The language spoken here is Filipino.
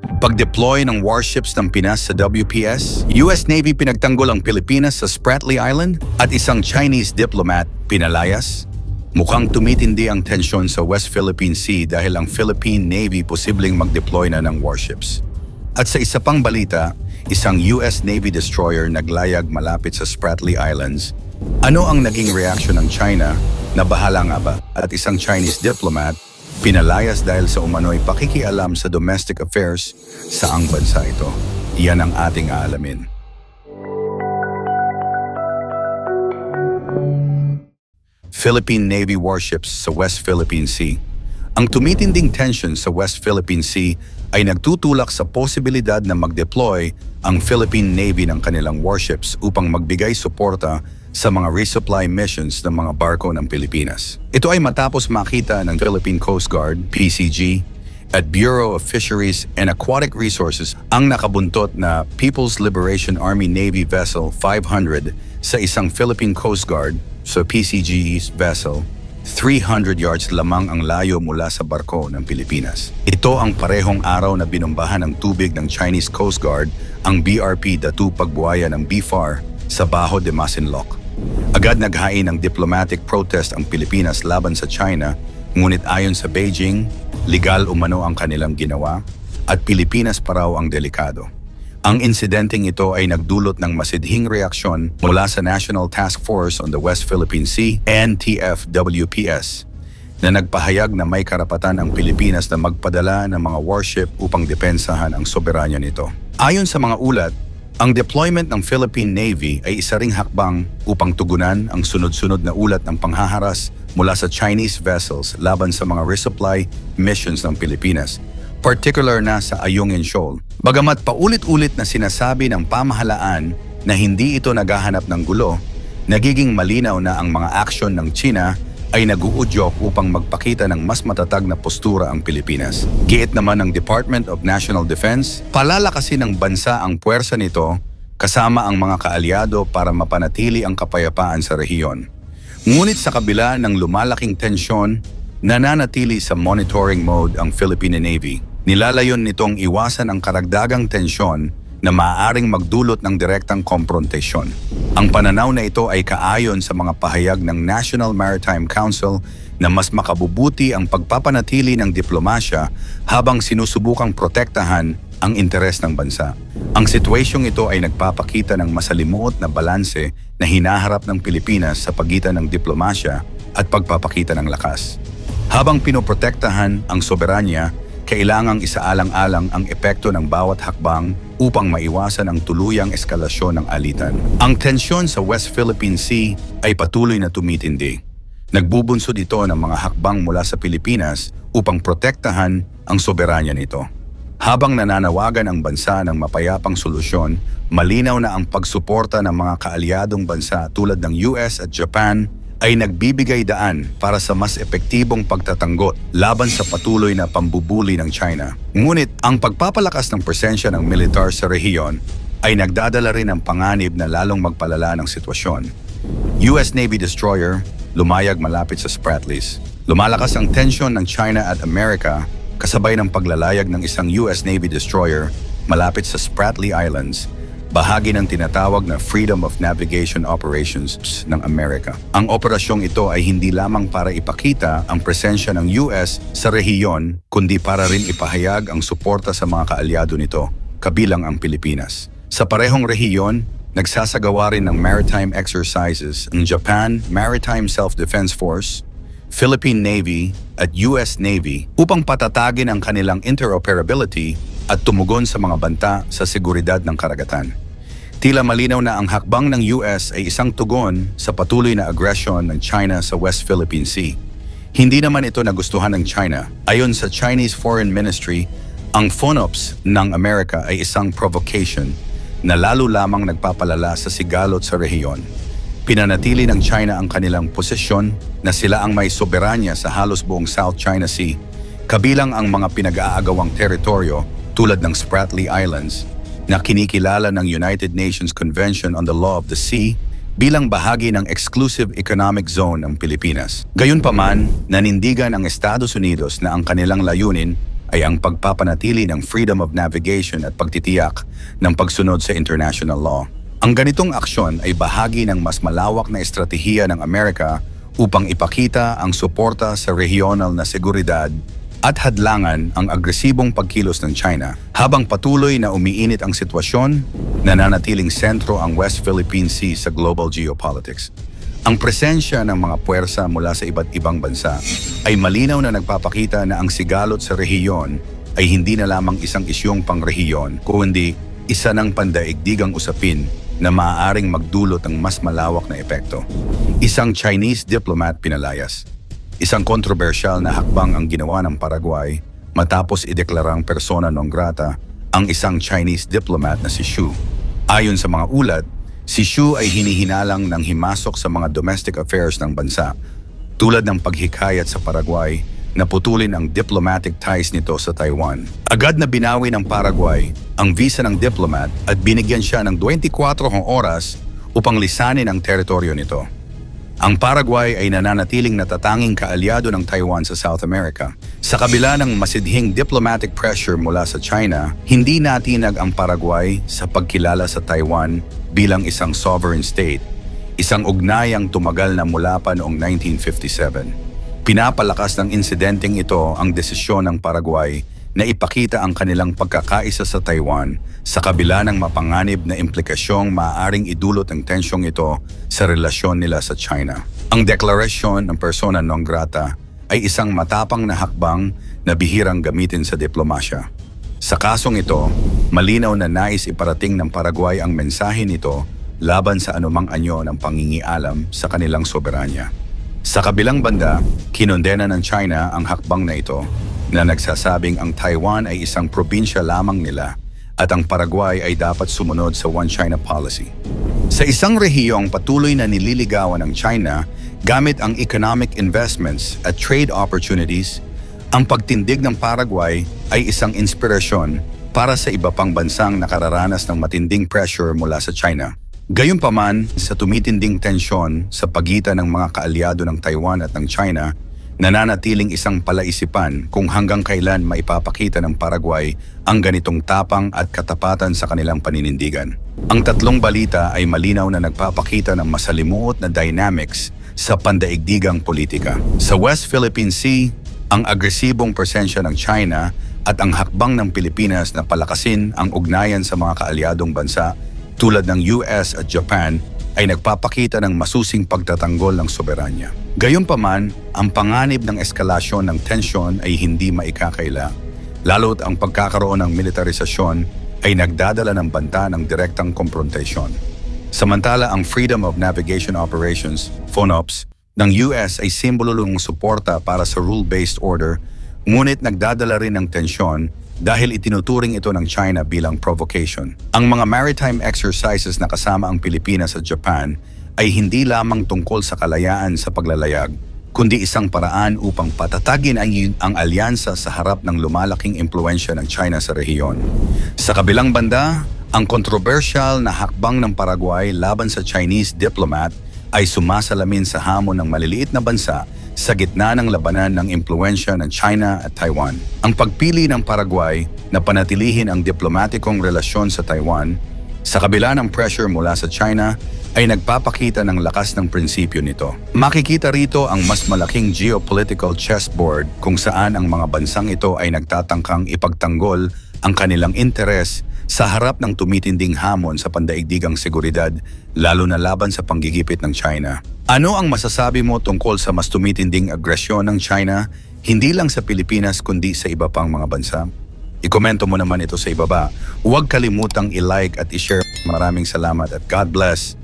Pag-deploy ng warships ng Pinas sa WPS, US Navy pinagtanggol ang Pilipinas sa Spratly Island at isang Chinese diplomat pinalayas. Mukhang tumitindi ang tensyon sa West Philippine Sea dahil ang Philippine Navy posibleng mag-deploy na ng warships. At sa isa pang balita, isang US Navy destroyer naglayag malapit sa Spratly Islands. Ano ang naging reaksyon ng China na bahala nga ba at isang Chinese diplomat pinalayas dahil sa umano'y pakikialam sa domestic affairs saang bansa ito? Iyan ang ating aalamin. Philippine Navy warships sa West Philippine Sea. Ang tumitinding tension sa West Philippine Sea ay nagtutulak sa posibilidad na mag-deploy ang Philippine Navy ng kanilang warships upang magbigay suporta sa mga resupply missions ng mga barko ng Pilipinas. Ito ay matapos makita ng Philippine Coast Guard, PCG, at Bureau of Fisheries and Aquatic Resources ang nakabuntot na People's Liberation Army Navy Vessel 500 sa isang Philippine Coast Guard, so PCG's vessel, 300 yards lamang ang layo mula sa barko ng Pilipinas. Ito ang parehong araw na binumbahan ng tubig ng Chinese Coast Guard ang BRP Datu Pagbuaya ng BFAR sa Bajo de Masinloc. Agad naghain ng diplomatic protest ang Pilipinas laban sa China, ngunit ayon sa Beijing, legal umano ang kanilang ginawa at Pilipinas pa raw ang delikado. Ang insidenteng ito ay nagdulot ng masidhing reaksyon mula sa National Task Force on the West Philippine Sea, NTF-WPS, na nagpahayag na may karapatan ang Pilipinas na magpadala ng mga warship upang depensahan ang soberanya nito. Ayon sa mga ulat, ang deployment ng Philippine Navy ay isa ring hakbang upang tugunan ang sunod-sunod na ulat ng panghaharas mula sa Chinese vessels laban sa mga resupply missions ng Pilipinas, particular na sa Ayungin Shoal. Bagamat paulit-ulit na sinasabi ng pamahalaan na hindi ito naghahanap ng gulo, nagiging malinaw na ang mga aksyon ng China ay nag-uudyok upang magpakita ng mas matatag na postura ang Pilipinas. Giit naman ng Department of National Defense, palalakasin ng bansa ang puwersa nito kasama ang mga kaalyado para mapanatili ang kapayapaan sa rehiyon. Ngunit sa kabila ng lumalaking tensyon, nananatili sa monitoring mode ang Philippine Navy. Nilalayon nitong iwasan ang karagdagang tensyon na maaaring magdulot ng direktang komprontasyon. Ang pananaw na ito ay kaayon sa mga pahayag ng National Maritime Council na mas makabubuti ang pagpapanatili ng diplomasya habang sinusubukang protektahan ang interes ng bansa. Ang sitwasyong ito ay nagpapakita ng masalimuot na balanse na hinaharap ng Pilipinas sa pagitan ng diplomasya at pagpapakita ng lakas. Habang pinoprotektahan ang soberanya, kailangang isaalang-alang ang epekto ng bawat hakbang upang maiwasan ang tuluyang eskalasyon ng alitan. Ang tensyon sa West Philippine Sea ay patuloy na tumitindi. Nagbubunsod ito ng mga hakbang mula sa Pilipinas upang protektahan ang soberanya nito. Habang nananawagan ang bansa ng mapayapang solusyon, malinaw na ang pagsuporta ng mga kaalyadong bansa tulad ng US at Japan ay nagbibigay daan para sa mas epektibong pagtatanggot laban sa patuloy na pambubuli ng China. Ngunit ang pagpapalakas ng presensya ng militar sa rehiyon ay nagdadala rin ng panganib na lalong magpalala ng sitwasyon. US Navy destroyer lumayag malapit sa Spratlys. Lumalakas ang tensyon ng China at Amerika kasabay ng paglalayag ng isang US Navy destroyer malapit sa Spratly Islands, bahagi ng tinatawag na Freedom of Navigation Operations ng Amerika. Ang operasyong ito ay hindi lamang para ipakita ang presensya ng US sa rehiyon, kundi para rin ipahayag ang suporta sa mga kaalyado nito, kabilang ang Pilipinas. Sa parehong rehiyon, nagsasagawa rin ng maritime exercises ang Japan Maritime Self-Defense Force, Philippine Navy at US Navy upang patatagin ang kanilang interoperability at tumugon sa mga banta sa seguridad ng karagatan. Tila malinaw na ang hakbang ng US ay isang tugon sa patuloy na agresyon ng China sa West Philippine Sea. Hindi naman ito nagustuhan ng China. Ayon sa Chinese Foreign Ministry, ang FONOPS ng Amerika ay isang provocation na lalo lamang nagpapalala sa sigalot sa rehiyon. Pinanatili ng China ang kanilang posisyon na sila ang may soberanya sa halos buong South China Sea, kabilang ang mga pinag-aagawang teritoryo tulad ng Spratly Islands na kinikilala ng United Nations Convention on the Law of the Sea bilang bahagi ng Exclusive Economic Zone ng Pilipinas. Gayunpaman, nanindigan ang Estados Unidos na ang kanilang layunin ay ang pagpapanatili ng freedom of navigation at pagtitiyak ng pagsunod sa international law. Ang ganitong aksyon ay bahagi ng mas malawak na estratehiya ng Amerika upang ipakita ang suporta sa regional na seguridad at hadlangan ang agresibong pagkilos ng China. Habang patuloy na umiinit ang sitwasyon, nananatiling sentro ang West Philippine Sea sa global geopolitics. Ang presensya ng mga puwersa mula sa iba't ibang bansa ay malinaw na nagpapakita na ang sigalot sa rehiyon ay hindi na lamang isang isyong pangrehiyon, kundi isa ng pandaigdigang usapin na maaaring magdulot ng mas malawak na epekto. Isang Chinese diplomat pinalayas. Isang kontrobersyal na hakbang ang ginawa ng Paraguay matapos ideklarang persona non grata ang isang Chinese diplomat na si Xu. Ayon sa mga ulat, si Xu ay hinihinalang ng himasok sa mga domestic affairs ng bansa, tulad ng paghikayat sa Paraguay na putulin ang diplomatic ties nito sa Taiwan. Agad na binawi ng Paraguay ang visa ng diplomat at binigyan siya ng 24 oras upang lisanin ang teritoryo nito. Ang Paraguay ay nananatiling natatanging kaalyado ng Taiwan sa South America. Sa kabila ng masidhing diplomatic pressure mula sa China, hindi natinag ang Paraguay sa pagkilala sa Taiwan bilang isang sovereign state, isang ugnayang tumagal na mula pa noong 1957. Pinapalakas ng insidenteng ito ang desisyon ng Paraguay na ipakita ang kanilang pagkakaisa sa Taiwan sa kabila ng mapanganib na implikasyong maaaring idulot ng tensyong ito sa relasyon nila sa China. Ang deklarasyon ng persona non grata ay isang matapang na hakbang na bihirang gamitin sa diplomasya. Sa kasong ito, malinaw na nais iparating ng Paraguay ang mensahe nito laban sa anumang anyo ng pangingialam sa kanilang soberanya. Sa kabilang banda, kinondena ng China ang hakbang na ito na nagsasabing ang Taiwan ay isang probinsya lamang nila at ang Paraguay ay dapat sumunod sa One China policy. Sa isang rehiyong patuloy na nililigawan ng China gamit ang economic investments at trade opportunities, ang pagtindig ng Paraguay ay isang inspirasyon para sa iba pang bansang nakararanas ng matinding pressure mula sa China. Gayunpaman, sa tumitinding tensyon sa pagitan ng mga kaalyado ng Taiwan at ng China, nananatiling isang palaisipan kung hanggang kailan maipapakita ng Paraguay ang ganitong tapang at katapatan sa kanilang paninindigan. Ang tatlong balita ay malinaw na nagpapakita ng masalimuot na dynamics sa pandaigdigang politika. Sa West Philippine Sea, ang agresibong presensya ng China at ang hakbang ng Pilipinas na palakasin ang ugnayan sa mga kaalyadong bansa tulad ng US at Japan ay nagpapakita ng masusing pagtatanggol ng soberanya. Gayunpaman, ang panganib ng eskalasyon ng tensyon ay hindi maikakaila, lalo't ang pagkakaroon ng militarisasyon ay nagdadala ng banta ng direktang konfrontasyon. Samantala, ang Freedom of Navigation Operations, FONOPS, ng US ay simbolo ng suporta para sa rule-based order, ngunit nagdadala rin ng tensyon dahil itinuturing ito ng China bilang provocation. Ang mga maritime exercises na kasama ang Pilipinas at Japan ay hindi lamang tungkol sa kalayaan sa paglalayag, kundi isang paraan upang patatagin ang alyansa sa harap ng lumalaking impluensya ng China sa rehiyon. Sa kabilang banda, ang kontrobersyal na hakbang ng Paraguay laban sa Chinese diplomat ay sumasalamin sa hamon ng maliliit na bansa sa gitna ng labanan ng impluensya ng China at Taiwan. Ang pagpili ng Paraguay na panatilihin ang diplomatikong relasyon sa Taiwan sa kabila ng pressure mula sa China ay nagpapakita ng lakas ng prinsipyo nito. Makikita rito ang mas malaking geopolitical chessboard kung saan ang mga bansang ito ay nagtatangkang ipagtanggol ang kanilang interes sa harap ng tumitinding hamon sa pandaigdigang seguridad, lalo na laban sa panggigipit ng China. Ano ang masasabi mo tungkol sa mas tumitinding agresyon ng China, hindi lang sa Pilipinas kundi sa iba pang mga bansa? Ikomento mo naman ito sa ibaba. Huwag kalimutang i-like at i-share. Maraming salamat at God bless.